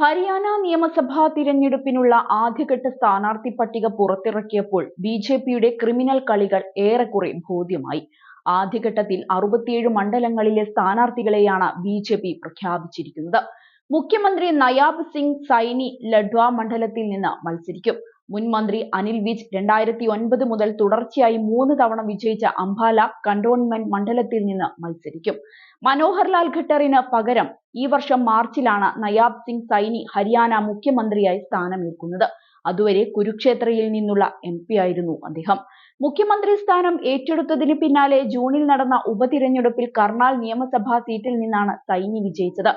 ഹരിയാന നിയമസഭാ തിരഞ്ഞെടുപ്പിനുള്ള ആദ്യഘട്ട സ്ഥാനാർത്ഥി പട്ടിക പുറത്തിറക്കിയപ്പോൾ ബിജെപിയുടെ ക്രിമിനൽ കളികൾ ഏറെക്കുറെ ബോധ്യമായി. ആദ്യഘട്ടത്തിൽ 67 മണ്ഡലങ്ങളിലെ സ്ഥാനാർത്ഥികളെയാണ് ബിജെപി പ്രഖ്യാപിച്ചിരിക്കുന്നത്. മുഖ്യമന്ത്രി നയാബ് സിംഗ് സൈനി ലഡ്വാ മണ്ഡലത്തിൽ നിന്ന് മത്സരിക്കും. മുൻ മന്ത്രി അനിൽ വിജ് 2009 മുതൽ തുടർച്ചയായി 3 തവണ വിജയിച്ച അംബാല കണ്ടോൺമെന്റ് മണ്ഡലത്തിൽ നിന്ന് മത്സരിക്കും. മനോഹർ ലാൽ ഖട്ടറിന് പകരം ഈ വർഷം മാർച്ചിലാണ് നയാബ് സിംഗ് സൈനി ഹരിയാന മുഖ്യമന്ത്രിയായി സ്ഥാനമേൽക്കുന്നത്. അതുവരെ കുരുക്ഷേത്രയിൽ നിന്നുള്ള MP ആയിരുന്നു അദ്ദേഹം. മുഖ്യമന്ത്രി സ്ഥാനം ഏറ്റെടുത്തതിന് പിന്നാലെ ജൂണിൽ നടന്ന ഉപതിരഞ്ഞെടുപ്പിൽ കർണാൽ നിയമസഭാ സീറ്റിൽ നിന്നാണ് സൈനി വിജയിച്ചത്.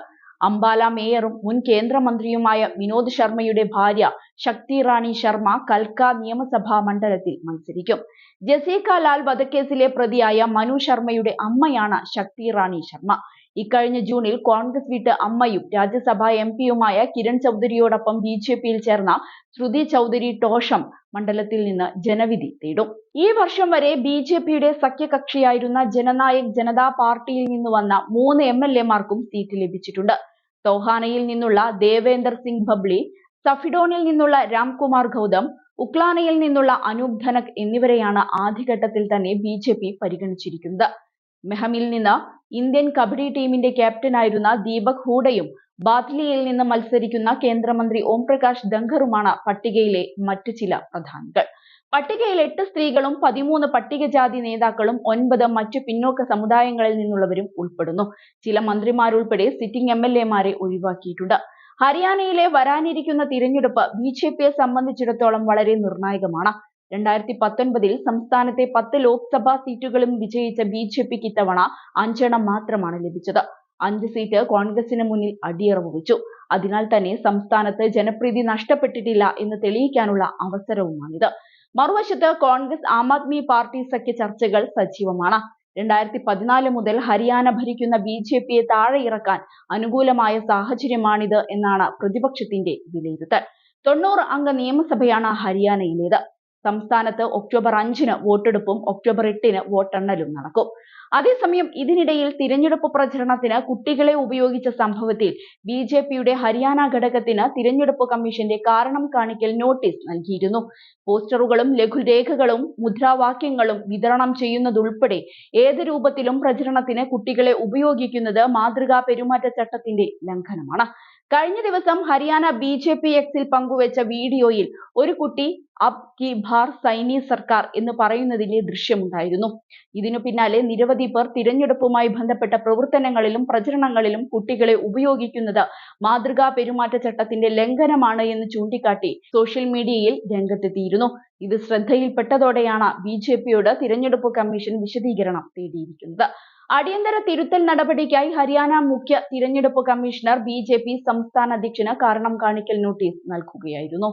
അംബാല മേയറും മുൻ കേന്ദ്രമന്ത്രിയുമായ വിനോദ് ശർമ്മയുടെ ഭാര്യ ശക്തി റാണി ശർമ്മ കൽക്ക നിയമസഭാ മണ്ഡലത്തിൽ മത്സരിക്കും. ജസീക ലാൽ വധക്കേസിലെ പ്രതിയായ മനു ശർമ്മയുടെ അമ്മയാണ് ശക്തി റാണി ശർമ്മ. ഇക്കഴിഞ്ഞ ജൂണിൽ കോൺഗ്രസ് വിട്ട് അമ്മയും രാജ്യസഭാ MP-യുമായ കിരൺ ചൗധരിയോടൊപ്പം BJP-യിൽ ചേർന്ന ശ്രുതി ചൗധരി ടോഷം മണ്ഡലത്തിൽ നിന്ന് ജനവിധി തേടും. ഈ വർഷം വരെ BJP-യുടെ സഖ്യകക്ഷിയായിരുന്ന ജനനായക് ജനതാ പാർട്ടിയിൽ നിന്ന് വന്ന 3 MLA-മാർക്കും സീറ്റ് ലഭിച്ചിട്ടുണ്ട്. ടോഹാനയിൽ നിന്നുള്ള ദേവേന്ദർ സിംഗ് ബബ്ലി, സഫിഡോണിൽ നിന്നുള്ള രാംകുമാർ ഗൗതം, ഉക്ലാനയിൽ നിന്നുള്ള അനൂപ് ധനക് എന്നിവരെയാണ് ആദ്യഘട്ടത്തിൽ തന്നെ BJP പരിഗണിച്ചിരിക്കുന്നത്. മെഹമിൽ നിന്ന് ഇന്ത്യൻ കബഡി ടീമിന്റെ ക്യാപ്റ്റനായിരുന്ന ദീപക് ഹൂഡയും ബാത്ലിയിൽ നിന്ന് മത്സരിക്കുന്ന കേന്ദ്രമന്ത്രി ഓം പ്രകാശ് ധങ്കറുമാണ് പട്ടികയിലെ മറ്റു ചില പ്രധാനികൾ. പട്ടികയിൽ 8 സ്ത്രീകളും 13 പട്ടികജാതി നേതാക്കളും 9 മറ്റു പിന്നോക്ക സമുദായങ്ങളിൽ നിന്നുള്ളവരും ഉൾപ്പെടുന്നു. ചില മന്ത്രിമാരുൾപ്പെടെ സിറ്റിംഗ് MLA-മാരെ ഒഴിവാക്കിയിട്ടുണ്ട്. ഹരിയാനയിലെ വരാനിരിക്കുന്ന തിരഞ്ഞെടുപ്പ് BJP-യെ സംബന്ധിച്ചിടത്തോളം വളരെ നിർണായകമാണ്. 2019-ൽ സംസ്ഥാനത്തെ 10 ലോക്സഭാ സീറ്റുകളും വിജയിച്ച BJP-ക്ക് ഇത്തവണ 5 എണ്ണം മാത്രമാണ് ലഭിച്ചത്. 5 സീറ്റ് കോൺഗ്രസിന് മുന്നിൽ അടിയറവ് വെച്ചു. അതിനാൽ തന്നെ സംസ്ഥാനത്ത് ജനപ്രീതി നഷ്ടപ്പെട്ടിട്ടില്ല എന്ന് തെളിയിക്കാനുള്ള അവസരവുമാണിത്. മറുവശത്ത് കോൺഗ്രസ് ആം ആദ്മി പാർട്ടി സഖ്യ ചർച്ചകൾ സജീവമാണ്. 2014 മുതൽ ഹരിയാന ഭരിക്കുന്ന BJP-യെ താഴെ ഇറക്കാൻ അനുകൂലമായ സാഹചര്യമാണിത് എന്നാണ് പ്രതിപക്ഷത്തിന്റെ വിലയിരുത്തൽ. 90 അംഗ നിയമസഭയാണ് ഹരിയാനയിലേത്. സംസ്ഥാനത്ത് ഒക്ടോബർ 5-ന് വോട്ടെടുപ്പും ഒക്ടോബർ 8-ന് വോട്ടെണ്ണലും നടക്കും. അതേസമയം ഇതിനിടയിൽ തിരഞ്ഞെടുപ്പ് പ്രചരണത്തിന് കുട്ടികളെ ഉപയോഗിച്ച സംഭവത്തിൽ BJP-യുടെ ഹരിയാന ഘടകത്തിന് തിരഞ്ഞെടുപ്പ് കമ്മീഷന്റെ കാരണം കാണിക്കൽ നോട്ടീസ് നൽകിയിരുന്നു. പോസ്റ്ററുകളും ലഘുരേഖകളും മുദ്രാവാക്യങ്ങളും വിതരണം ചെയ്യുന്നതുൾപ്പെടെ ഏത് രൂപത്തിലും പ്രചരണത്തിന് കുട്ടികളെ ഉപയോഗിക്കുന്നത് മാതൃകാ പെരുമാറ്റച്ചട്ടത്തിന്റെ ലംഘനമാണ്. കഴിഞ്ഞ ദിവസം ഹരിയാന BJP X-ൽ പങ്കുവച്ച വീഡിയോയിൽ ഒരു കുട്ടി അബ് കി ബാർ സൈനി സർക്കാർ എന്ന് പറയുന്നതിന്റെ ദൃശ്യമുണ്ടായിരുന്നു. ഇതിനു പിന്നാലെ നിരവധി പേർ തിരഞ്ഞെടുപ്പുമായി ബന്ധപ്പെട്ട പ്രവർത്തനങ്ങളിലും പ്രചരണങ്ങളിലും കുട്ടികളെ ഉപയോഗിക്കുന്നത് മാതൃകാ പെരുമാറ്റച്ചട്ടത്തിന്റെ ലംഘനമാണ് എന്ന് ചൂണ്ടിക്കാട്ടി സോഷ്യൽ മീഡിയയിൽ രംഗത്തെത്തിയിരുന്നു. ഇത് ശ്രദ്ധയിൽപ്പെട്ടതോടെയാണ് BJP-യോട് തിരഞ്ഞെടുപ്പ് കമ്മീഷൻ വിശദീകരണം തേടിയിരിക്കുന്നത്. അടിയന്തര തിരുത്തൽ നടപടിക്കായി ഹരിയാന മുഖ്യ തിരഞ്ഞെടുപ്പ് കമ്മീഷണർ BJP സംസ്ഥാന അധ്യക്ഷന് കാരണം കാണിക്കൽ നോട്ടീസ് നൽകുകയായിരുന്നു.